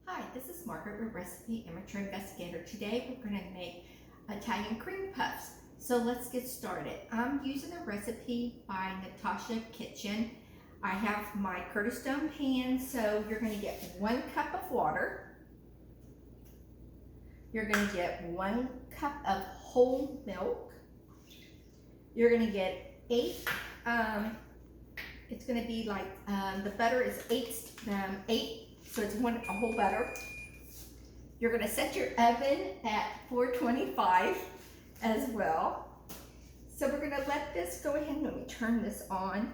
Hi, this is Margaret with Recipe Amateur Investigator. Today we're going to make Italian cream puffs. So let's get started. I'm using a recipe by Natasha Kitchen. I have my Curtis Stone pan, so you're going to get 1 cup of water. You're going to get 1 cup of whole milk. You're going to get 8, it's going to be like, the butter is 8, so it's a whole butter. You're going to set your oven at 425 as well. So we're going to let this go ahead. Let me turn this on.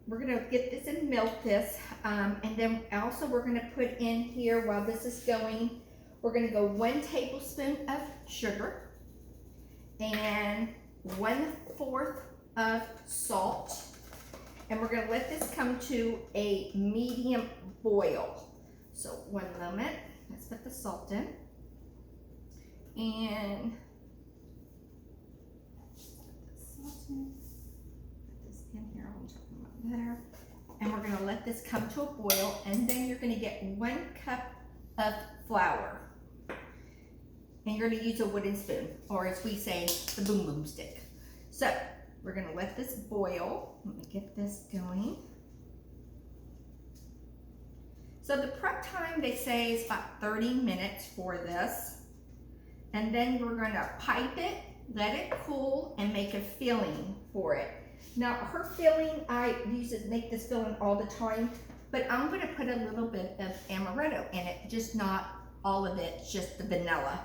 We're going to get this and melt this, and then also we're going to put in here, while this is going, we're going to go 1 tablespoon of sugar and 1/4 of salt, and we're going to let this come to a medium boil. So 1 moment, let's put the salt in, and put this in here on top of my butter, and we're going to let this come to a boil, and then you're going to get 1 cup of flour, and you're going to use a wooden spoon, or as we say, the boom boom stick. So we're going to let this boil. Let me get this going. So the prep time, they say, is about 30 minutes for this. And then we're going to pipe it, let it cool, and make a filling for it. Now, her filling, I make this filling all the time, but I'm going to put a little bit of amaretto in it, just not all of it, just the vanilla.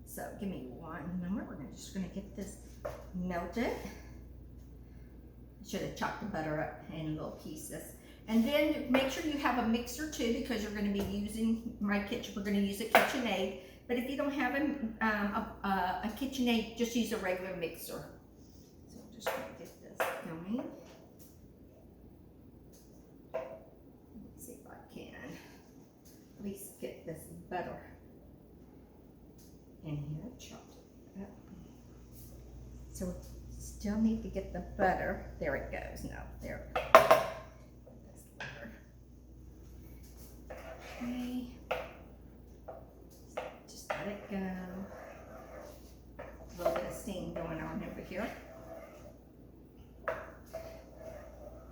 So give me 1 moment. We're just going to get this melted. I should have chopped the butter up in little pieces. And then make sure you have a mixer too, because you're going to be using we're going to use a KitchenAid. But if you don't have a KitchenAid, just use a regular mixer. So I'm just going to get this going. Let's see if I can at least get this butter in here, chopped up. So still need to get the butter. There it goes. No, there. Okay. Just let it go. A little bit of steam going on over here.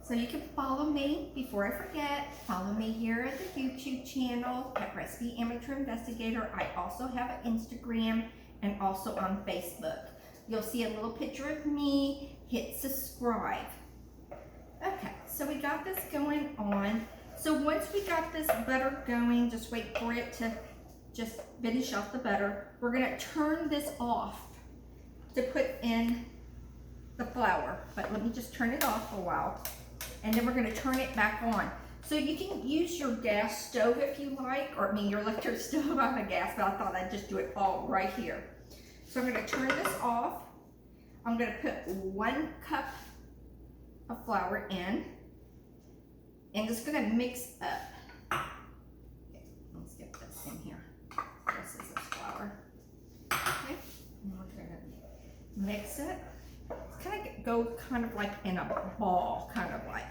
So you can follow me, before I forget, follow me here at the YouTube channel at Recipe Amateur Investigator. I also have an Instagram and also on Facebook. You'll see a little picture of me. Hit subscribe. Okay, so we got this going on. So once we got this butter going, just wait for it to just finish off the butter. We're gonna turn this off to put in the flour. But let me just turn it off for a while. And then we're gonna turn it back on. So you can use your gas stove if you like, or your electric stove. I'm a gas, but I thought I'd just do it all right here. So I'm gonna turn this off. I'm gonna put 1 cup of flour in. And just gonna mix up. Okay, let's get this in here. This is this flour. Okay, and we're gonna mix it. It's go kind of like in a ball, kind of like.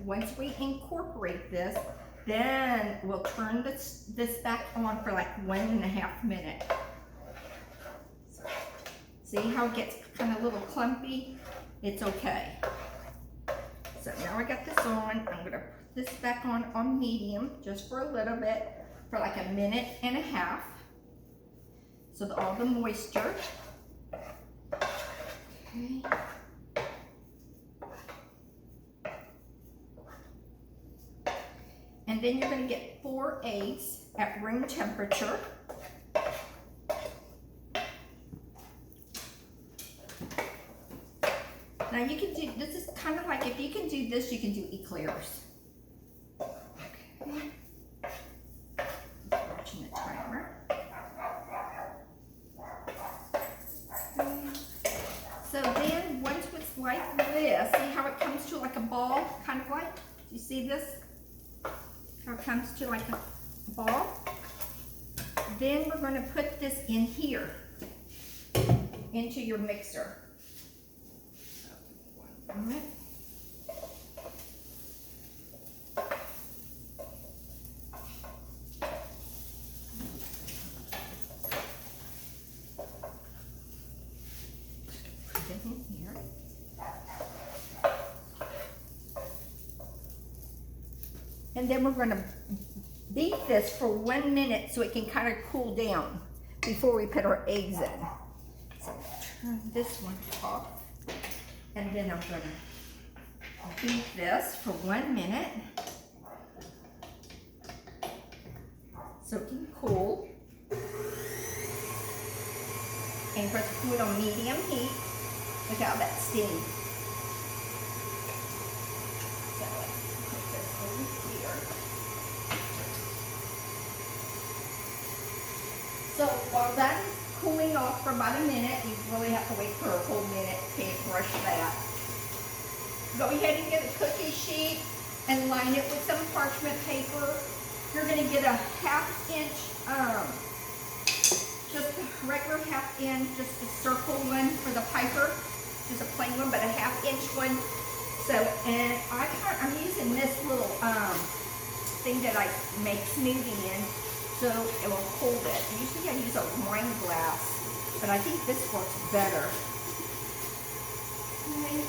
Once we incorporate this, then we'll turn this back on for like 1.5 minutes. So, see how it gets kind of a little clumpy? It's okay. So now I got this on. I'm going to put this back on medium just for a little bit, for like 1.5 minutes. So that all the moisture. Okay. And then you're going to get 4 eggs at room temperature. Now you can do, this is kind of like, if you can do this, you can do eclairs. Okay. Watching the timer. Okay. So then once it's like this, see how it comes to like a ball, kind of like, do you see this? How it comes to like a ball? Then we're going to put this in here, into your mixer. All right. And then we're gonna beat this for 1 minute so it can kind of cool down before we put our eggs in. So turn this one off. And then I'm gonna beat this for 1 minute so it can cool. And of course, put it on medium heat without that steam. So let's put this over here. So while that is cooling off for about a minute, you really have to wait for a whole minute to brush that. Go ahead and get a cookie sheet and line it with some parchment paper. You're going to get a 1/2 inch, just a regular 1/2 inch, just a circle one for the piper, just a plain one, but a 1/2 inch one. So, and I'm using this little thing that I make smoothie in, so it will hold it. Usually I use a wine glass, but I think this works better. Okay.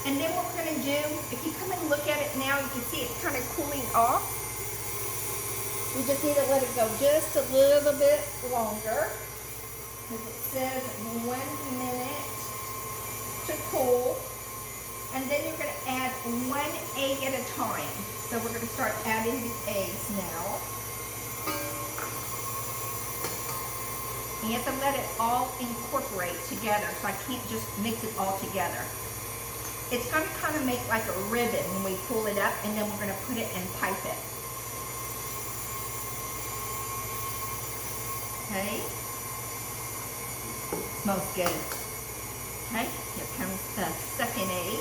And then what we're going to do, if you come and look at it now, you can see it's kind of cooling off. We just need to let it go just a little bit longer, because it says 1 minute to cool. And then you're going to add 1 egg at a time. So we're going to start adding the eggs now. And you have to let it all incorporate together, so I can't just mix it all together. It's going to kind of make like a ribbon when we pull it up, and then we're going to put it and pipe it. Okay? Smells good. Okay, here comes the second egg.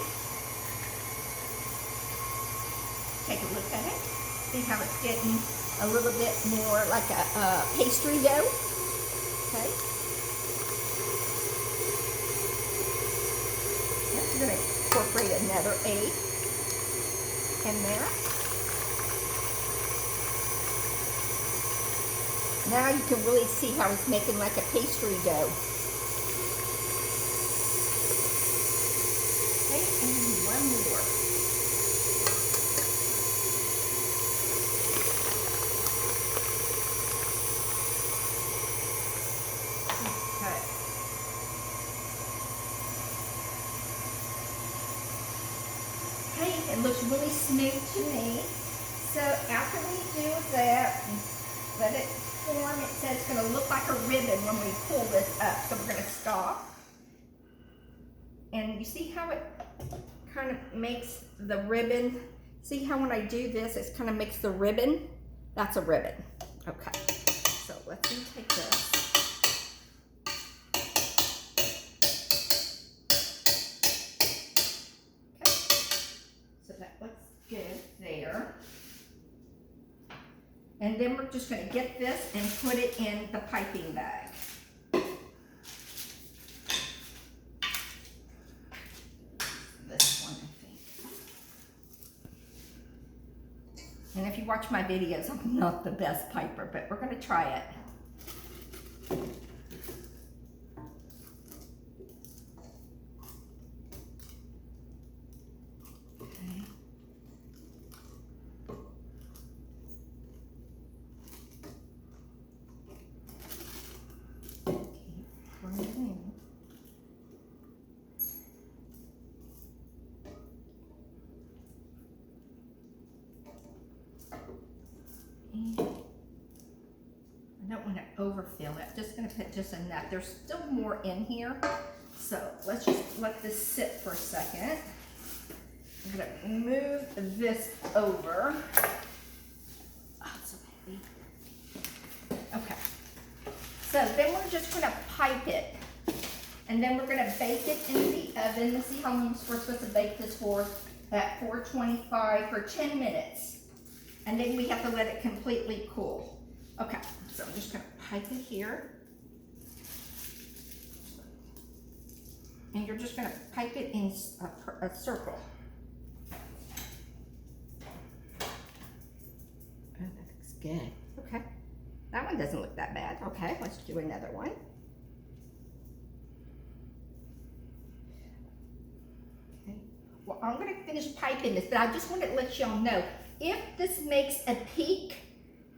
Take a look at it. See how it's getting a little bit more like a pastry dough. Okay. We're going to incorporate another egg in there. Now you can really see how it's making like a pastry dough. Okay, and one more. Okay. Okay, it looks really smooth to me. So after we do that, let it form. It says it's going to look like a ribbon when we pull this up. So we're going to stop. And you see how it kind of makes the ribbon? See how when I do this, it kind of makes the ribbon? That's a ribbon. Okay. So let's take this. Okay. So that looks good there. And then we're just going to get this and put it in the piping bag. This one, I think. And if you watch my videos, I'm not the best piper, but we're going to try it. I don't want to overfill it. I'm just going to put just enough. There's still more in here. So let's just let this sit for a second. I'm going to move this over. Oh, it's so heavy. Okay. So then we're just going to pipe it. And then we're going to bake it in the oven. Let's see how long we're supposed to bake this for. At 425 for 10 minutes. And then we have to let it completely cool. Okay, so I'm just going to pipe it here. And you're just going to pipe it in a circle. Oh, that looks good. Okay, that one doesn't look that bad. Okay, let's do another one. Okay, well, I'm going to finish piping this, but I just want to let y'all know if this makes a peak,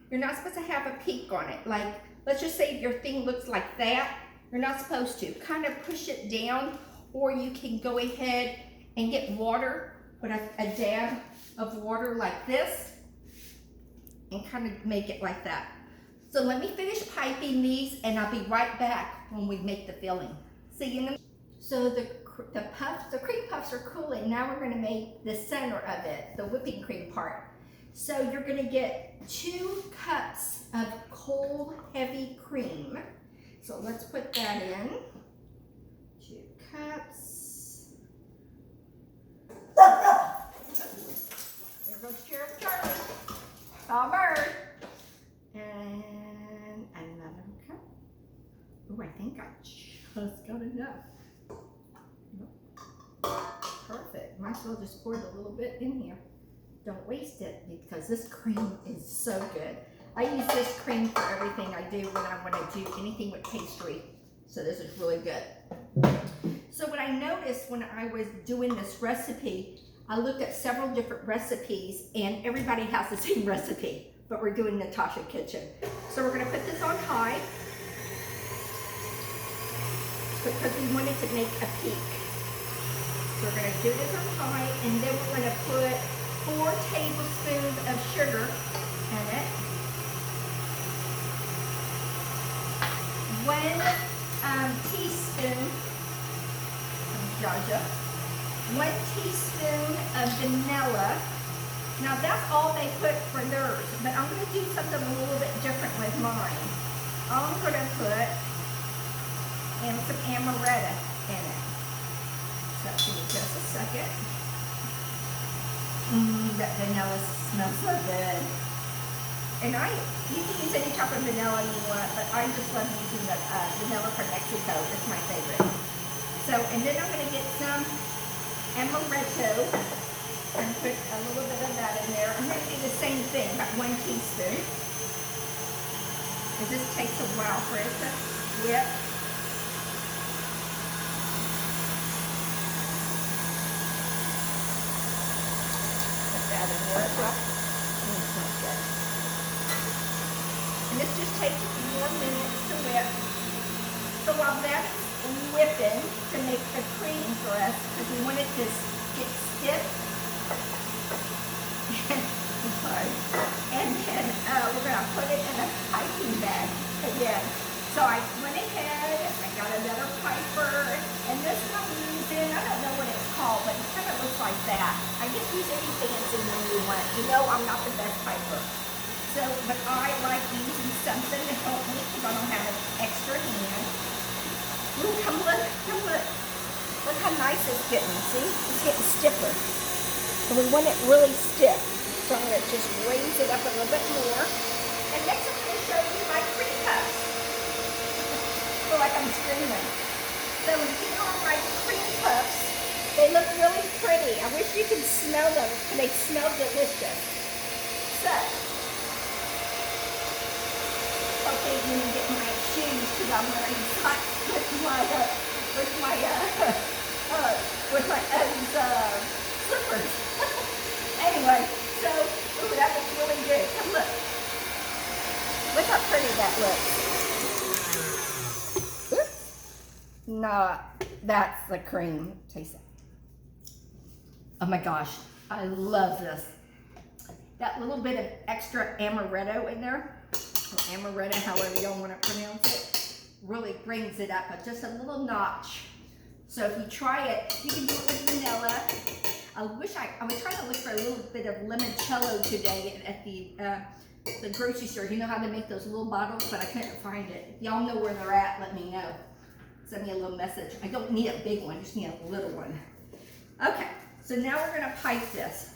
you're not supposed to have a peak on it. Like, let's just say your thing looks like that. You're not supposed to. Kind of push it down, or you can go ahead and get water, put a dab of water like this, and kind of make it like that. So let me finish piping these, and I'll be right back when we make the filling. See you in a minute. So the cream puffs are cooling. Now we're going to make the center of it, the whipping cream part. So you're going to get 2 cups of cold, heavy cream. So let's put that in. 2 cups. There goes Sheriff Charlie. Saw a bird. And another cup. Oh, I think I just got enough. Perfect. Might as well just pour it a little bit in here. Don't waste it because this cream is so good. I use this cream for everything I do when I want to do anything with pastry. So this is really good. So what I noticed when I was doing this recipe, I looked at several different recipes and everybody has the same recipe, but we're doing Natasha Kitchen. So we're going to put this on high because we want it to make a peak. So we're going to do this on high, and then we're going to put 4 tablespoons of sugar in it. 1 teaspoon of Jaja. 1 teaspoon of vanilla. Now that's all they put for theirs, but I'm going to do something a little bit different with mine. I'm going to put some amaretto in it. So give me just a second. That vanilla smells so good. And you can use any type of vanilla you want, but I just love using the vanilla from Mexico. It's my favorite. So, and then I'm going to get some amaretto and put a little bit of that in there. I'm going to do the same thing, about 1 teaspoon. Because this takes a while for it to whip. That in there as well. And this just takes a few more minutes to whip. So while that's whipping to make the cream for us, because we want it to get stiff. I'm sorry. And then we're going to put it in a piping bag again. So I went ahead, I got another piper, and this one I'm using, I don't know what it's called, but it kind of looks like that. I just use any fancy one you want. You know I'm not the best piper. So, but I like using something to help me because I don't have an extra hand. Ooh, come look, come look. Look how nice it's getting, see? It's getting stiffer. And we want it really stiff. So I'm going to just raise it up a little bit more. And next I'm going to show you my cream puffs. I feel like I'm screaming. So here are my cream puffs. They look really pretty. I wish you could smell them. They smell delicious. So, okay, I'm going to get my shoes because I'm wearing socks with my slippers. Anyway, so, ooh, that looks really good. Come look. Look how pretty that looks. No, that's the cream. Taste it. Oh my gosh, I love this. That little bit of extra amaretto in there, or amaretto, however y'all want to pronounce it, really brings it up just a little notch. So if you try it, you can do it with vanilla. I was trying to look for a little bit of limoncello today at the grocery store. You know how they make those little bottles, but I couldn't find it. If y'all know where they're at, let me know. Send me a little message. I don't need a big one, I just need a little one. Okay, so now we're gonna pipe this.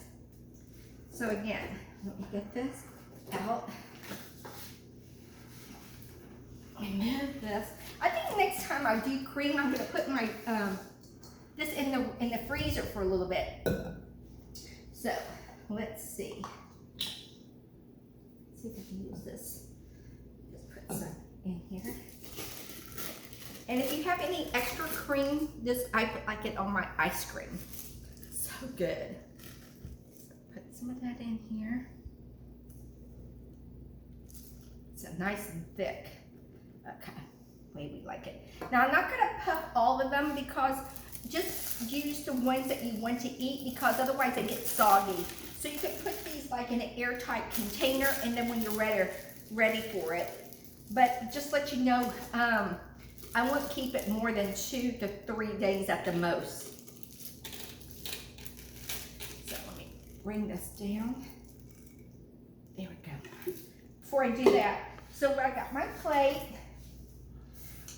So again, let me get this out. Remove this. I think next time I do cream, I'm gonna put my this in the freezer for a little bit. So let's see. Let's see if I can use this. Just put some in here. And if you have any extra cream, I put like it on my ice cream. So good. Put some of that in here. It's a nice and thick. Okay, way we like it. Now I'm not gonna puff all of them because just use the ones that you want to eat because otherwise they get soggy. So you can put these like in an airtight container and then when you're ready for it. But just let you know, I won't keep it more than 2 to 3 days at the most. So let me bring this down. There we go. Before I do that, so I got my plate.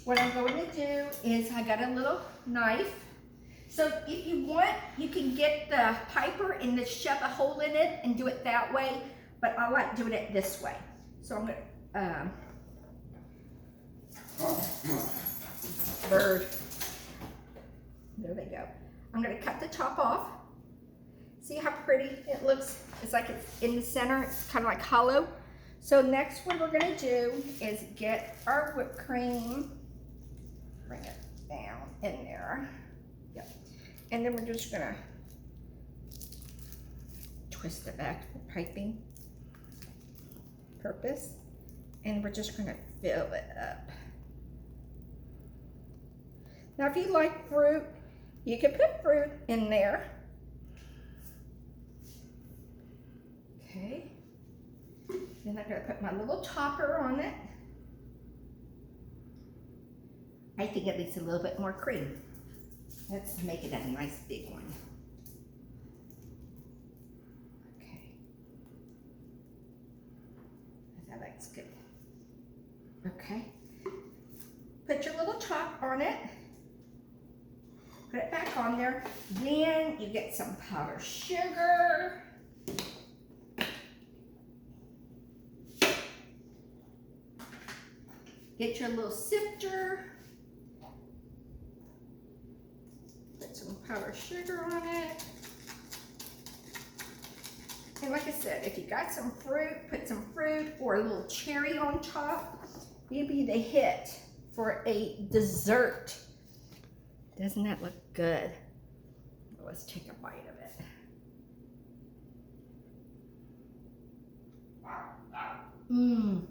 What I'm going to do is I got a little knife. So if you want, you can get the piper and just shove a hole in it and do it that way, but I like doing it this way. So I'm gonna, bird. There they go. I'm gonna cut the top off. See how pretty it looks? It's like it's in the center, it's kind of like hollow. So next what we're gonna do is get our whipped cream, bring it down in there. Yep. And then we're just gonna twist it back for piping purpose. And we're just gonna fill it up. Now if you like fruit, you can put fruit in there. Okay. Then I'm gonna put my little topper on it. I think it needs a little bit more cream. Let's make it a nice big one. Okay. That looks good. Okay. Put your little top on it. Put it back on there. Then you get some powdered sugar. Get your little sifter. Put some powdered sugar on it. And like I said, if you got some fruit, put some fruit or a little cherry on top. It'd be the hit for a dessert. Doesn't that look good? Let's take a bite of it. Mmm.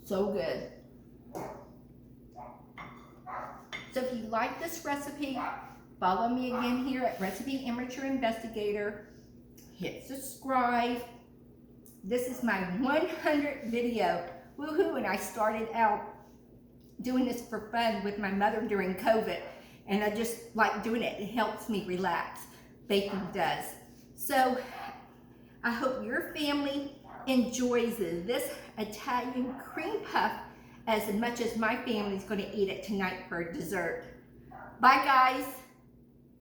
So good. So if you like this recipe, follow me again here at Recipe Amateur Investigator. Hit subscribe. This is my 100th video. Woohoo! And I started out doing this for fun with my mother during COVID. And I just like doing it. It helps me relax. Baking does. So I hope your family enjoys this Italian cream puff as much as my family's going to eat it tonight for dessert. Bye guys.